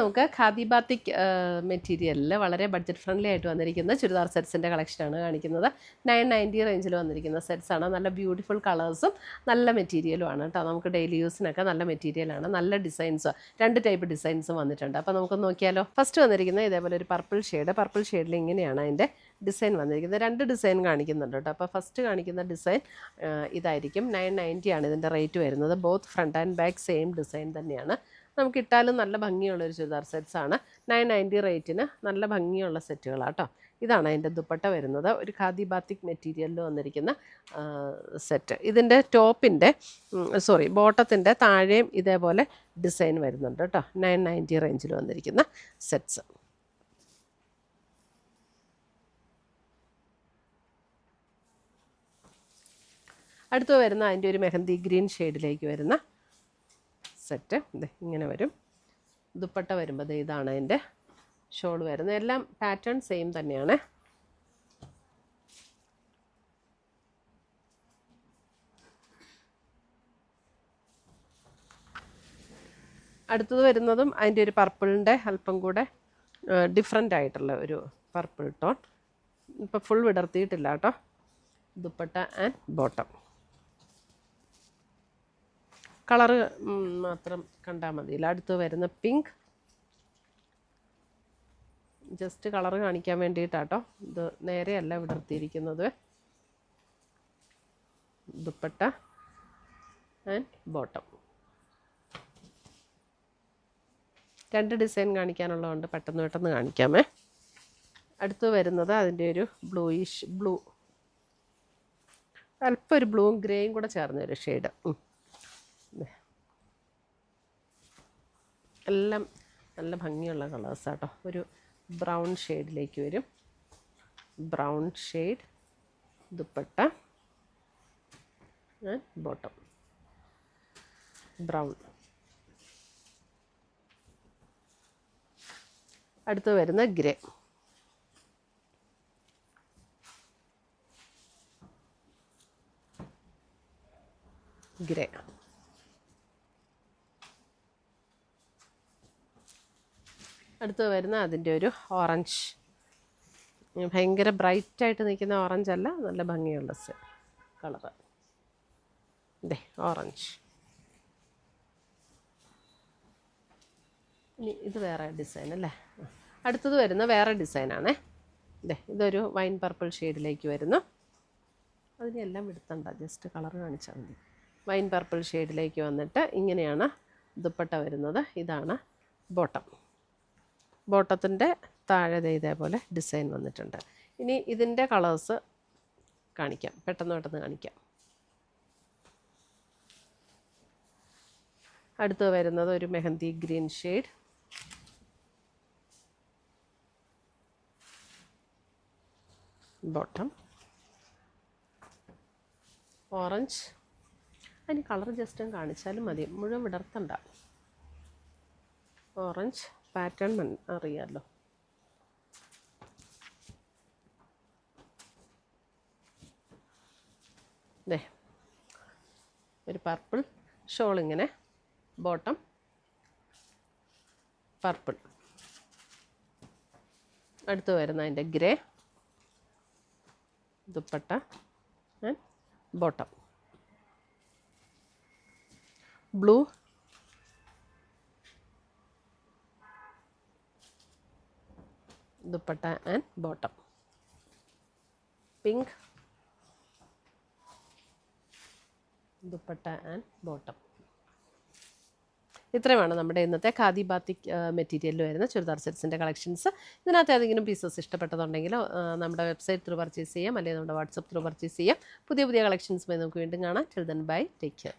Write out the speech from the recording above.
നമുക്ക് ഖാദി ബാത്തിക് മെറ്റീരിയലിൽ വളരെ ബഡ്ജറ്റ് ഫ്രണ്ട്ലി ആയിട്ട് വന്നിരിക്കുന്ന ചുരിദാർ സെറ്റ്സിൻ്റെ കളക്ഷനാണ് കാണിക്കുന്നത്. 990 റേഞ്ചിൽ വന്നിരിക്കുന്ന സെറ്റ്സാണ്. നല്ല ബ്യൂട്ടിഫുൾ കളേഴ്സും നല്ല മെറ്റീരിയലുമാണ് കേട്ടോ. നമുക്ക് ഡെയിലി യൂസിനൊക്കെ നല്ല മെറ്റീരിയലാണ്. നല്ല ഡിസൈൻസ്, 2 ടൈപ്പ് ഡിസൈൻസും വന്നിട്ടുണ്ട്. അപ്പോൾ നമുക്ക് നോക്കിയാലോ. ഫസ്റ്റ് വന്നിരിക്കുന്നത് ഇതേപോലെ ഒരു പർപ്പിൾ ഷെയ്ഡിൽ ഇങ്ങനെയാണ് അതിൻ്റെ ഡിസൈൻ വന്നിരിക്കുന്നത്. 2 ഡിസൈൻ കാണിക്കുന്നുണ്ട് കേട്ടോ. അപ്പോൾ ഫസ്റ്റ് കാണിക്കുന്ന ഡിസൈൻ ഇതായിരിക്കും. 990 ആണ് ഇതിൻ്റെ റേറ്റ് വരുന്നത്. Both front and back same design തന്നെയാണ്. നമുക്ക് ഇട്ടാലും നല്ല ഭംഗിയുള്ളൊരു ചുരിദാർ സെറ്റ്സാണ്. 990 റേറ്റിന് നല്ല ഭംഗിയുള്ള സെറ്റുകളാട്ടോ. ഇതാണ് അതിൻ്റെ ദുപ്പട്ട വരുന്നത്. ഒരു ഖാദി ബാത്തിക് മെറ്റീരിയലിൽ വന്നിരിക്കുന്ന സെറ്റ്. ഇതിൻ്റെ ബോട്ടത്തിൻ്റെ താഴെയും ഇതേപോലെ ഡിസൈൻ വരുന്നുണ്ട് കേട്ടോ. 990 റേഞ്ചിൽ വന്നിരിക്കുന്ന സെറ്റ്സ്. അടുത്ത് വരുന്ന അതിൻ്റെ ഒരു മെഹന്തി ഗ്രീൻ ഷെയ്ഡിലേക്ക് വരുന്ന സെറ്റ്. ഇങ്ങനെ വരും. ദുപ്പട്ട വരുമ്പോൾ ഇതാണ് അതിൻ്റെ ഷോൾ വരുന്നത്. എല്ലാം പാറ്റേൺ സെയിം തന്നെയാണ്. അടുത്തത് വരുന്നതും അതിൻ്റെ ഒരു പർപ്പിളിൻ്റെ അല്പം കൂടെ ഡിഫറെൻ്റ് ആയിട്ടുള്ള ഒരു പർപ്പിൾ ടോൺ. ഇപ്പോൾ ഫുൾ വിടർത്തിയിട്ടില്ല കേട്ടോ. ദുപ്പട്ട ആൻഡ് ബോട്ടം കളറ് മാത്രം കണ്ടാൽ മതിയില്ല. അടുത്ത് വരുന്ന പിങ്ക്. ജസ്റ്റ് കളറ് കാണിക്കാൻ വേണ്ടിയിട്ടാട്ടോ. ഇത് നേരെയല്ല വിടർത്തിയിരിക്കുന്നത്. Dupatta and bottom. 2 ഡിസൈൻ കാണിക്കാനുള്ളതുകൊണ്ട് പെട്ടെന്ന് കാണിക്കാമേ. അടുത്ത് വരുന്നത് അതിൻ്റെ ഒരു ബ്ലൂ, അല്പം ഒരു ബ്ലൂവും ഗ്രേയും കൂടെ ചേർന്നൊരു ഷെയ്ഡ്. എല്ലാം നല്ല ഭംഗിയുള്ള കളേഴ്സാട്ടോ. ഒരു ബ്രൗൺ ഷെയ്ഡിലേക്ക് വരും. Brown shade, dupatta and bottom brown. അടുത്ത് വരുന്ന ഗ്രേ. അടുത്ത് വരുന്ന അതിൻ്റെ ഒരു ഓറഞ്ച്. ഭയങ്കര ബ്രൈറ്റായിട്ട് നിൽക്കുന്ന ഓറഞ്ച് അല്ല, നല്ല ഭംഗിയുള്ള കളറ്. ഓറഞ്ച്. ഇനി ഇത് വേറെ ഡിസൈൻ അല്ലേ. അടുത്തത് വരുന്ന വേറെ ഡിസൈനാണേ. ഇതൊരു വൈൻ പർപ്പിൾ ഷെയ്ഡിലേക്ക് വരുന്നു. അതിനെല്ലാം എടുത്തണ്ട, ജസ്റ്റ് കളർ കാണിച്ചാൽ മതി. വൈൻ പർപ്പിൾ ഷെയ്ഡിലേക്ക് വന്നിട്ട് ഇങ്ങനെയാണ് ദുപ്പട്ട വരുന്നത്. ഇതാണ് ബോട്ടം. ബോട്ടത്തിൻ്റെ താഴെ ഇതേപോലെ ഡിസൈൻ വന്നിട്ടുണ്ട്. ഇനി ഇതിൻ്റെ കളേഴ്സ് കാണിക്കാം, പെട്ടെന്ന് കാണിക്കാം. അടുത്ത് വരുന്നത് ഒരു mehndi green shade. Bottom orange. അതിന് കളർ ജസ്റ്റ് കാണിച്ചാലും മതി, മുഴുവൻ വിടർത്തണ്ട. ഓറഞ്ച് പാറ്റേൺ അറിയാമല്ലോ. ഒരു പർപ്പിൾ ഷോൾ, ഇങ്ങനെ ബോട്ടം പർപ്പിൾ. അടുത്ത് വരുന്ന അതിൻ്റെ grey, dupatta and bottom blue, dupatta and bottom pink, dupatta and bottom. ഇത്രയുമാണ് നമ്മുടെ ഇന്നത്തെ ഖാദി ബാത്തിക് മെറ്റീരിയലിൽ വരുന്ന ചുരിദാർ സെറ്റ്സിൻ്റെ കളക്ഷൻസ്. ഇതിനകത്ത് ഏതെങ്കിലും പീസസ് ഇഷ്ടപ്പെട്ടതുണ്ടെങ്കിൽ നമ്മുടെ വെബ്സൈറ്റ് ത്രൂ പർച്ചേസ് ചെയ്യാം, അല്ലെങ്കിൽ നമ്മുടെ വാട്സപ്പ് ത്രൂ പർച്ചേസ് ചെയ്യാം. പുതിയ കളക്ഷൻസുമായി നമുക്ക് വീണ്ടും കാണാം. Till then bye, take care.